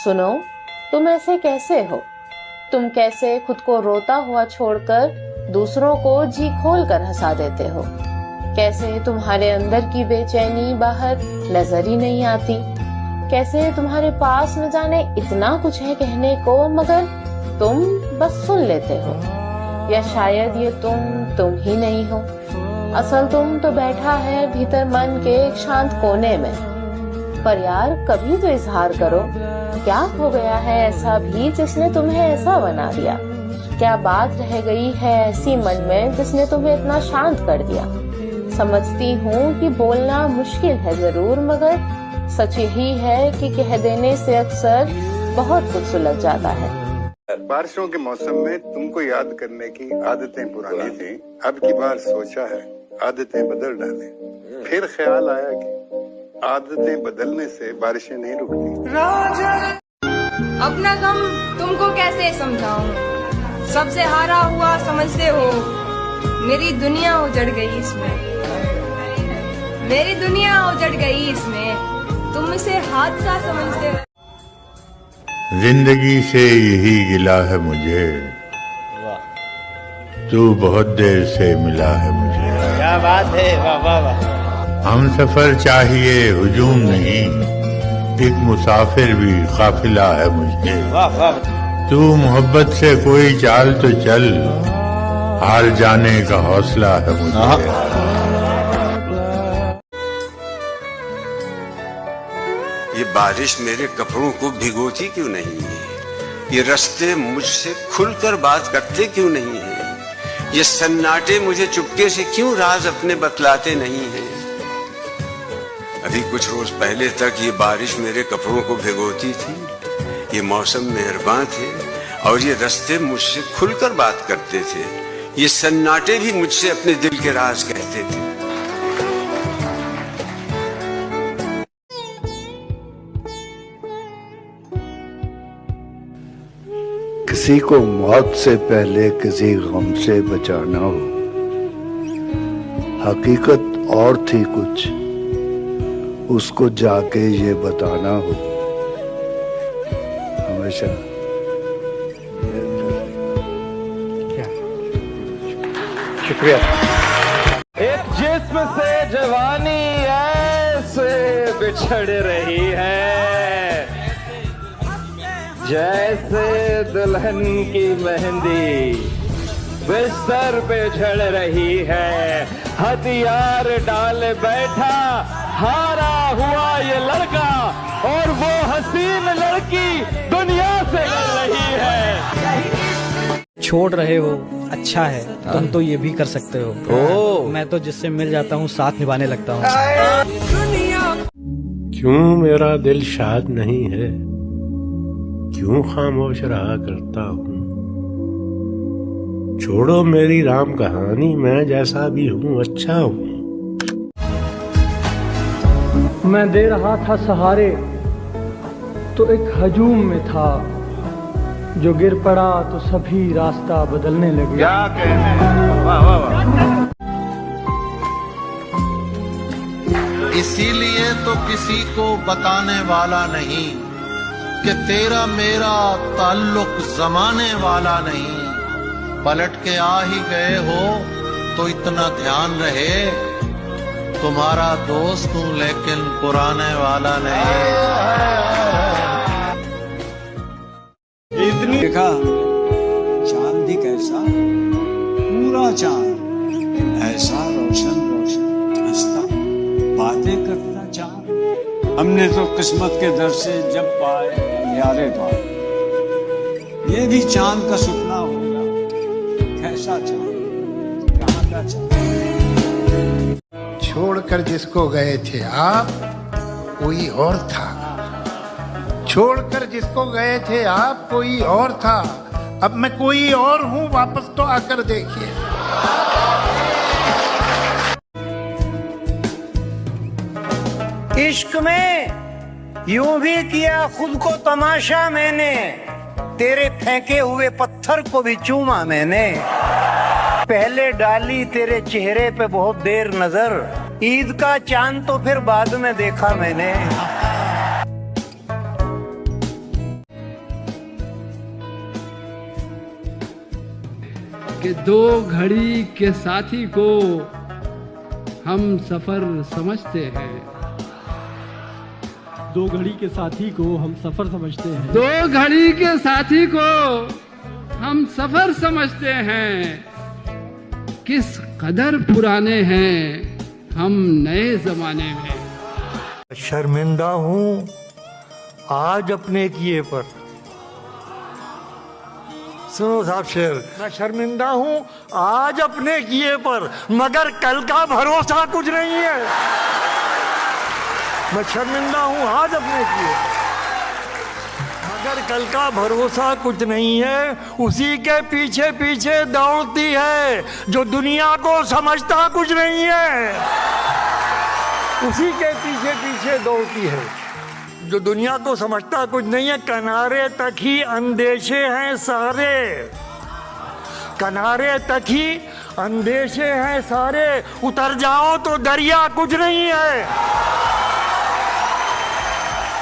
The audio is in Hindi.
सुनो, तुम ऐसे कैसे हो? तुम कैसे खुद को रोता हुआ छोड़कर दूसरों को जी खोल कर हंसा देते हो? कैसे तुम्हारे अंदर की बेचैनी बाहर नजर ही नहीं आती? कैसे तुम्हारे पास न जाने इतना कुछ है कहने को, मगर तुम बस सुन लेते हो? या शायद ये तुम ही नहीं हो? असल तुम तो बैठा है भीतर मन के एक शांत कोने में। पर यार, कभी तो इजहार करो, क्या हो गया है ऐसा भी जिसने तुम्हें ऐसा बना दिया? क्या बात रह गई है ऐसी मन में जिसने तुम्हें इतना शांत कर दिया? समझती हूँ कि बोलना मुश्किल है जरूर, मगर सच यही है कि कह देने से अक्सर बहुत कुछ सुलझ जाता है। बारिशों के मौसम में तुमको याद करने की आदतें पुरानी थी, अब की बार सोचा है आदतें बदल डालें। फिर ख्याल आया कि आदतें बदलने से बारिशें नहीं रुकती। अपना गम तुमको कैसे समझाऊं, सबसे हारा हुआ समझते हो। मेरी दुनिया उजड़ गई इसमें, मेरी दुनिया उजड़ गई इसमें, तुम इसे हादसा समझते हो। जिंदगी से यही गिला है मुझे, तू बहुत देर से मिला है मुझे। क्या बात है, वाह वाह वाह। हम सफर चाहिए हुजूम नहीं, एक मुसाफिर भी काफिला है मुझे। वाह वाह। तू मोहब्बत से कोई चाल तो चल, हार जाने का हौसला है मुझे। ये बारिश मेरे कपड़ों को भिगोती क्यों नहीं है? ये रास्ते मुझसे खुलकर बात करते क्यों नहीं है? ये सन्नाटे मुझे चुपके से क्यों राज अपने बतलाते नहीं हैं? अभी कुछ रोज पहले तक ये बारिश मेरे कपड़ों को भिगोती थी। ये मौसम मेहरबान थे और ये रास्ते मुझसे खुलकर बात करते थे। ये सन्नाटे भी मुझसे अपने दिल के राज कहते थे। किसी को मौत से पहले किसी गम से बचाना हो, हकीकत और थी कुछ, उसको जाके ये बताना हो। हमेशा शुक्रिया। एक जिस्म से जवानी ऐसे बिछड़ रही है, जैसे दुल्हन की मेहंदी बिस्तर पे झड़ रही है। हथियार डाल बैठा हारा हुआ ये लड़का, और वो हसीन लड़की दुनिया से लड़ रही है। छोड़ रहे हो, अच्छा है, तुम तो ये भी कर सकते हो। मैं तो जिससे मिल जाता हूँ साथ निभाने लगता हूँ। क्यों मेरा दिल शाद नहीं है, क्यों खामोश रहा करता हूँ? छोड़ो मेरी राम कहानी, मैं जैसा भी हूँ अच्छा हूँ। मैं दे रहा था सहारे तो एक हजूम में था, जो गिर पड़ा तो सभी रास्ता बदलने लगे। क्या कहने, वाह वाह वाह। इसीलिए तो किसी को बताने वाला नहीं कि तेरा मेरा ताल्लुक जमाने वाला नहीं। पलट के आ ही गए हो तो इतना ध्यान रहे, तुम्हारा दोस्त हूं लेकिन पुराने वाला नहीं। इतनी देखा चांद भी कैसा, पूरा चांद ऐसा रोशन रोशन हंसता, बातें करता चांद। हमने तो किस्मत के दर से जब पाए अंधियारे द्वार, ये भी चांद का सपना होगा। कैसा चांद, कहाँ का चांद? छोड़कर जिसको गए थे आप, कोई और था। छोड़कर जिसको गए थे आप, कोई और था। अब मैं कोई और हूं, वापस तो आकर देखिए। इश्क में यूं भी किया खुद को तमाशा मैंने, तेरे फेंके हुए पत्थर को भी चूमा मैंने। पहले डाली तेरे चेहरे पे बहुत देर नजर, ईद का चांद तो फिर बाद में देखा मैंने। कि दो घड़ी के साथी को हम सफर समझते हैं। दो घड़ी के साथी को हम सफर समझते हैं। दो घड़ी के साथी को हम सफर समझते हैं। किस कदर पुराने हैं हम नए जमाने में। शर्मिंदा हूं आज अपने किए पर। सुनो साहब शेर, मैं शर्मिंदा हूं आज अपने किए पर, मगर कल का भरोसा कुछ नहीं है। मैं शर्मिंदा हूं आज अपने किए, मगर कल का भरोसा कुछ नहीं है। उसी के पीछे पीछे दौड़ती है जो दुनिया को समझता कुछ नहीं है। उसी के पीछे पीछे दौड़ती है जो दुनिया को समझता कुछ नहीं है। किनारे तक ही अंदेशे हैं सारे, किनारे तक ही अंदेशे हैं सारे। उतर जाओ तो दरिया कुछ नहीं है।